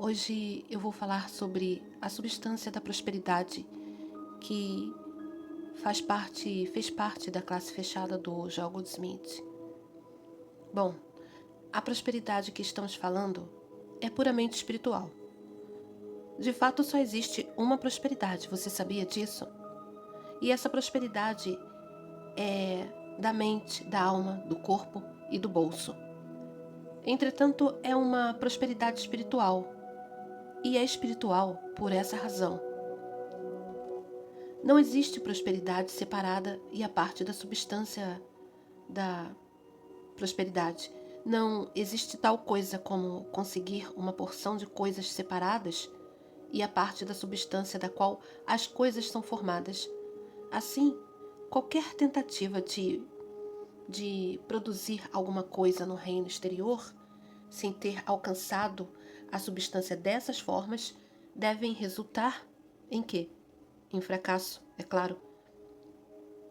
Hoje eu vou falar sobre a substância da prosperidade que fez parte da classe fechada do Joel Goldsmith. Bom, a prosperidade que estamos falando é puramente espiritual. De fato, só existe uma prosperidade, você sabia disso? E essa prosperidade é da mente, da alma, do corpo e do bolso. Entretanto, é uma prosperidade espiritual. E é espiritual por essa razão. Não existe prosperidade separada e a parte da substância da prosperidade. Não existe tal coisa como conseguir uma porção de coisas separadas e a parte da substância da qual as coisas são formadas. Assim, qualquer tentativa de produzir alguma coisa no reino exterior, sem ter alcançado a substância dessas formas, devem resultar em quê? Em fracasso, é claro.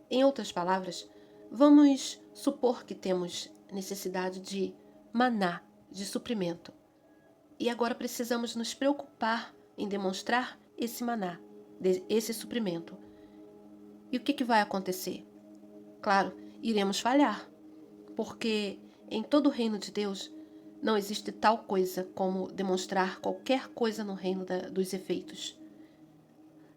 Em outras palavras, vamos supor que temos necessidade de maná, de suprimento. E agora precisamos nos preocupar em demonstrar esse maná, esse suprimento. E o que vai acontecer? Claro, iremos falhar, porque em todo o reino de Deus não existe tal coisa como demonstrar qualquer coisa no reino dos efeitos.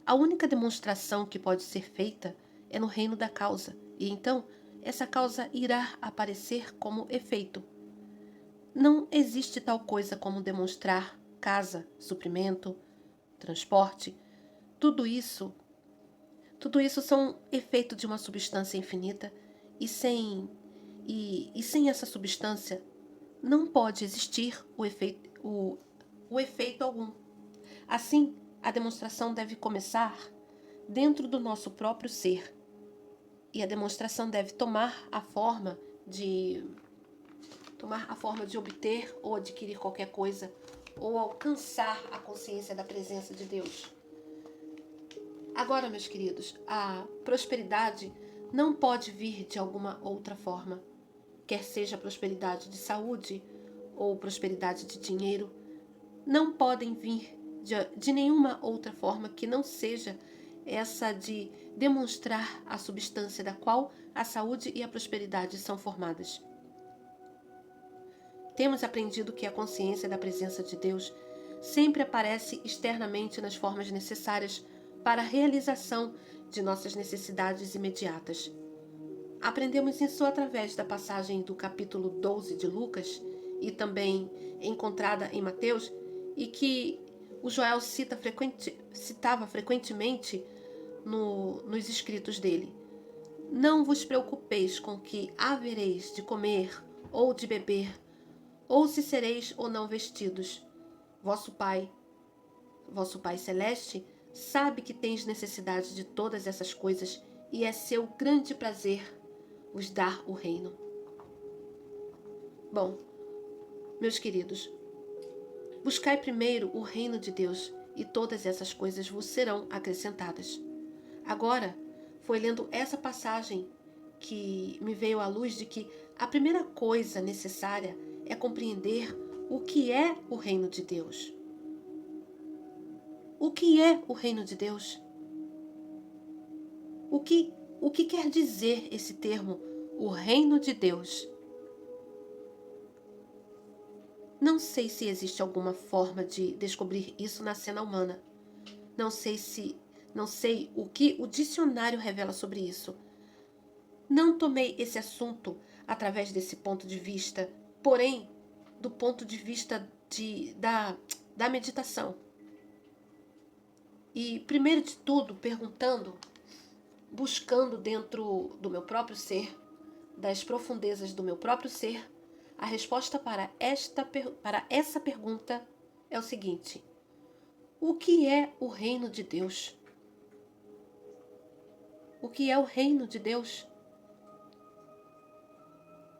A única demonstração que pode ser feita é no reino da causa, e então essa causa irá aparecer como efeito. Não existe tal coisa como demonstrar casa, suprimento, transporte. Tudo isso são efeito de uma substância infinita e sem essa substância não pode existir o efeito algum. Assim, a demonstração deve começar dentro do nosso próprio ser. E a demonstração deve tomar a forma de obter ou adquirir qualquer coisa ou alcançar a consciência da presença de Deus. Agora, meus queridos, a prosperidade não pode vir de alguma outra forma, quer seja prosperidade de saúde ou prosperidade de dinheiro, não podem vir de nenhuma outra forma que não seja essa de demonstrar a substância da qual a saúde e a prosperidade são formadas. Temos aprendido que a consciência da presença de Deus sempre aparece externamente nas formas necessárias para a realização de nossas necessidades imediatas. Aprendemos isso através da passagem do capítulo 12 de Lucas e também encontrada em Mateus e que o Joel citava frequentemente nos escritos dele. Não vos preocupeis com o que havereis de comer ou de beber, ou se sereis ou não vestidos. Vosso Pai Celeste, sabe que tens necessidade de todas essas coisas e é seu grande prazer vos dar o reino. Bom, meus queridos, buscai primeiro o reino de Deus e todas essas coisas vos serão acrescentadas. Agora, foi lendo essa passagem que me veio à luz de que a primeira coisa necessária é compreender o que é o reino de Deus. O que é o reino de Deus? O que quer dizer esse termo, o reino de Deus? Não sei se existe alguma forma de descobrir isso na cena humana. Não sei o que o dicionário revela sobre isso. Não tomei esse assunto através desse ponto de vista, porém, do ponto de vista da meditação. E, primeiro de tudo, buscando dentro do meu próprio ser, das profundezas do meu próprio ser, a resposta para essa pergunta é o seguinte: o que é o reino de Deus? O que é o reino de Deus?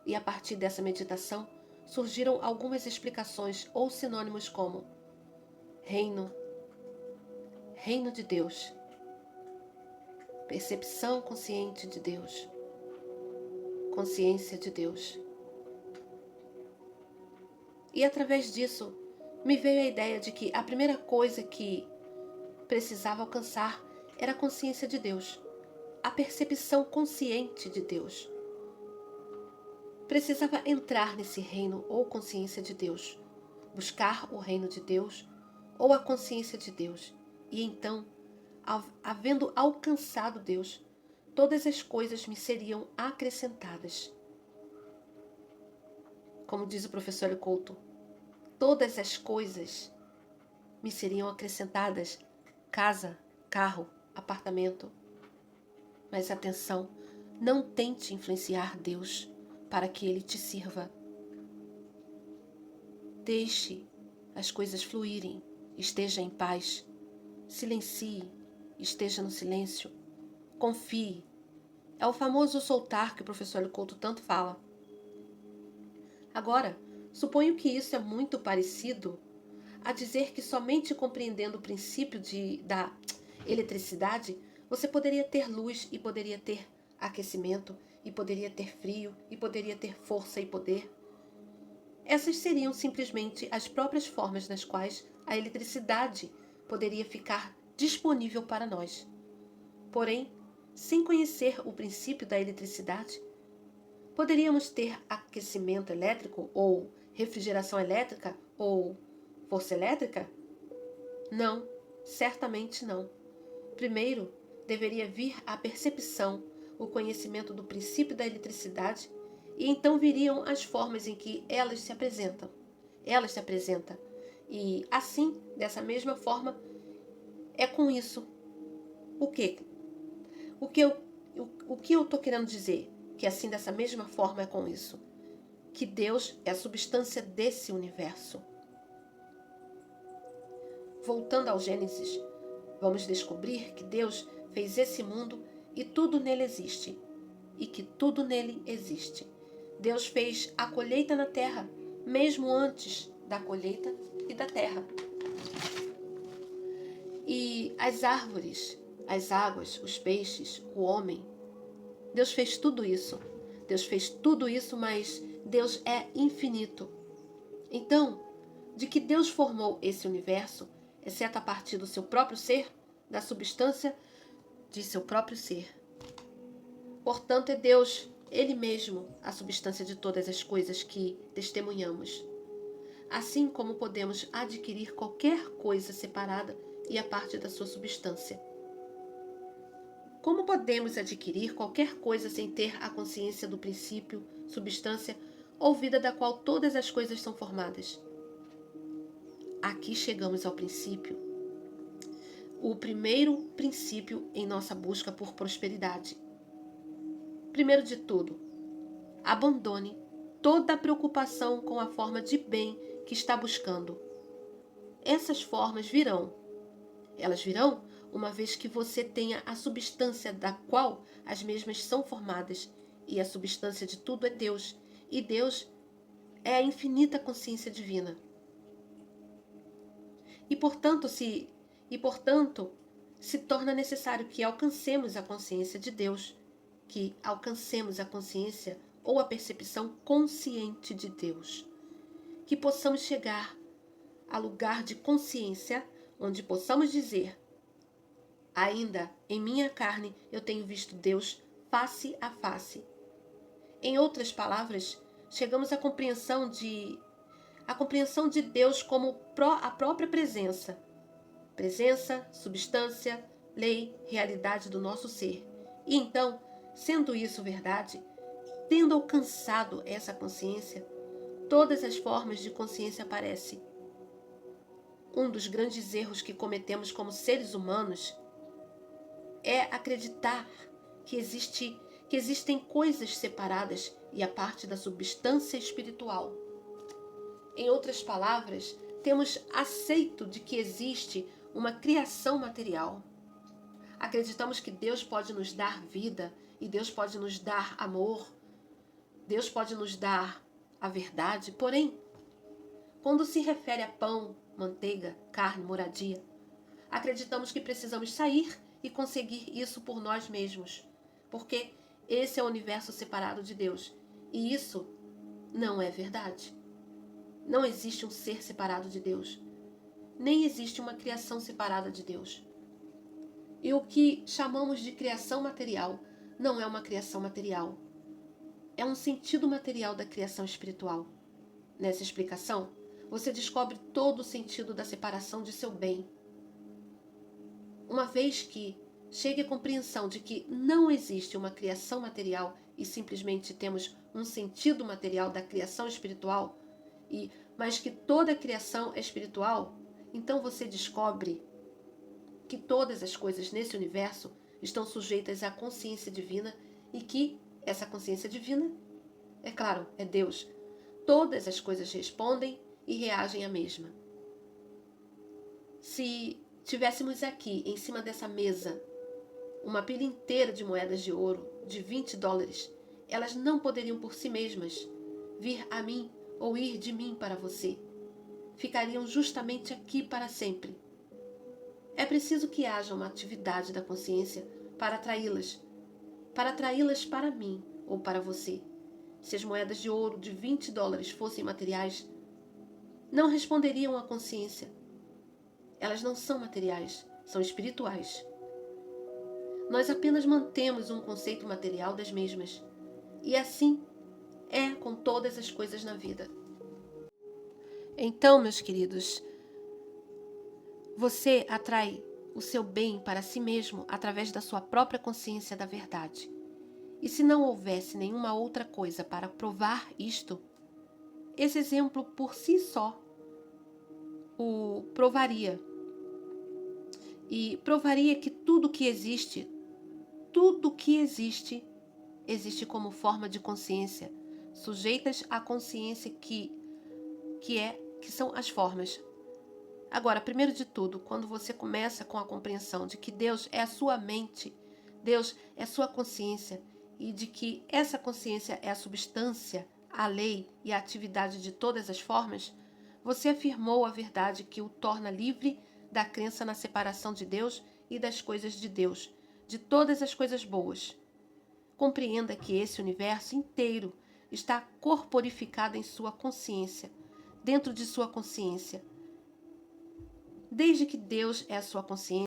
E a partir dessa meditação surgiram algumas explicações ou sinônimos como reino de Deus, percepção consciente de Deus, consciência de Deus. E através disso, me veio a ideia de que a primeira coisa que precisava alcançar era a consciência de Deus, a percepção consciente de Deus. Precisava entrar nesse reino ou consciência de Deus, buscar o reino de Deus ou a consciência de Deus. E então, havendo alcançado Deus, todas as coisas me seriam acrescentadas. Como diz o professor Couto, todas as coisas me seriam acrescentadas: casa, carro, apartamento. Mas atenção, não tente influenciar Deus para que Ele te sirva. Deixe as coisas fluírem, esteja em paz, silencie, esteja no silêncio, confie. É o famoso soltar que o professor Couto tanto fala. Agora, suponho que isso é muito parecido a dizer que somente compreendendo o princípio da eletricidade, você poderia ter luz e poderia ter aquecimento, e poderia ter frio, e poderia ter força e poder. Essas seriam simplesmente as próprias formas nas quais a eletricidade poderia ficar disponível para nós. Porém, sem conhecer o princípio da eletricidade, poderíamos ter aquecimento elétrico, ou refrigeração elétrica, ou força elétrica? Não, certamente não. Primeiro, deveria vir a percepção, o conhecimento do princípio da eletricidade, e então viriam as formas em que elas se apresentam. E assim, dessa mesma forma, é com isso. O que eu estou querendo dizer? Que assim, dessa mesma forma, é com isso. Que Deus é a substância desse universo. Voltando ao Gênesis, vamos descobrir que Deus fez esse mundo e tudo nele existe. E que tudo nele existe. Deus fez a colheita na terra, mesmo antes da colheita e da terra. E as árvores, as águas, os peixes, o homem. Deus fez tudo isso. Deus fez tudo isso, mas Deus é infinito. Então, de que Deus formou esse universo, exceto a partir do seu próprio ser, da substância de seu próprio ser. Portanto, é Deus, Ele mesmo, a substância de todas as coisas que testemunhamos. Assim como podemos adquirir qualquer coisa separada e a parte da sua substância. Como podemos adquirir qualquer coisa sem ter a consciência do princípio, substância ou vida da qual todas as coisas são formadas? Aqui chegamos ao princípio. O primeiro princípio em nossa busca por prosperidade. Primeiro de tudo, abandone toda a preocupação com a forma de bem que está buscando. Essas formas virão. Elas virão uma vez que você tenha a substância da qual as mesmas são formadas, e a substância de tudo é Deus, e Deus é a infinita consciência divina. E portanto, se torna necessário que alcancemos a consciência de Deus, que alcancemos a consciência ou a percepção consciente de Deus, que possamos chegar a lugar de consciência onde possamos dizer: ainda em minha carne eu tenho visto Deus face a face. Em outras palavras, chegamos à compreensão de Deus como a própria presença. Presença, substância, lei, realidade do nosso ser. E então, sendo isso verdade, tendo alcançado essa consciência, todas as formas de consciência aparecem. Um dos grandes erros que cometemos como seres humanos é acreditar que existem coisas separadas e a parte da substância espiritual. Em outras palavras, temos aceito de que existe uma criação material. Acreditamos que Deus pode nos dar vida e Deus pode nos dar amor. Deus pode nos dar a verdade. Porém, quando se refere a pão, manteiga, carne, moradia, acreditamos que precisamos sair e conseguir isso por nós mesmos, porque esse é o universo separado de Deus. E isso não é verdade. Não existe um ser separado de Deus. Nem existe uma criação separada de Deus. E o que chamamos de criação material não é uma criação material. É um sentido material da criação espiritual. Nessa explicação, você descobre todo o sentido da separação de seu bem. Uma vez que chegue à compreensão de que não existe uma criação material e simplesmente temos um sentido material da criação espiritual, mas que toda a criação é espiritual, então você descobre que todas as coisas nesse universo estão sujeitas à consciência divina e que essa consciência divina, é claro, é Deus. Todas as coisas respondem e reagem à mesma. Se tivéssemos aqui, em cima dessa mesa, uma pilha inteira de moedas de ouro de $20, elas não poderiam por si mesmas vir a mim ou ir de mim para você. Ficariam justamente aqui para sempre. É preciso que haja uma atividade da consciência para atraí-las para mim ou para você. Se as moedas de ouro de $20 fossem materiais, não responderiam à consciência. Elas não são materiais, são espirituais. Nós apenas mantemos um conceito material das mesmas. E assim é com todas as coisas na vida. Então, meus queridos, você atrai o seu bem para si mesmo através da sua própria consciência da verdade. E se não houvesse nenhuma outra coisa para provar isto, esse exemplo por si só o provaria. E provaria que tudo que existe, existe como forma de consciência, sujeitas à consciência que são as formas. Agora, primeiro de tudo, quando você começa com a compreensão de que Deus é a sua mente, Deus é a sua consciência, e de que essa consciência é a substância, a lei e a atividade de todas as formas, você afirmou a verdade que o torna livre da crença na separação de Deus e das coisas de Deus, de todas as coisas boas. Compreenda que esse universo inteiro está corporificado em sua consciência, dentro de sua consciência. Desde que Deus é a sua consciência,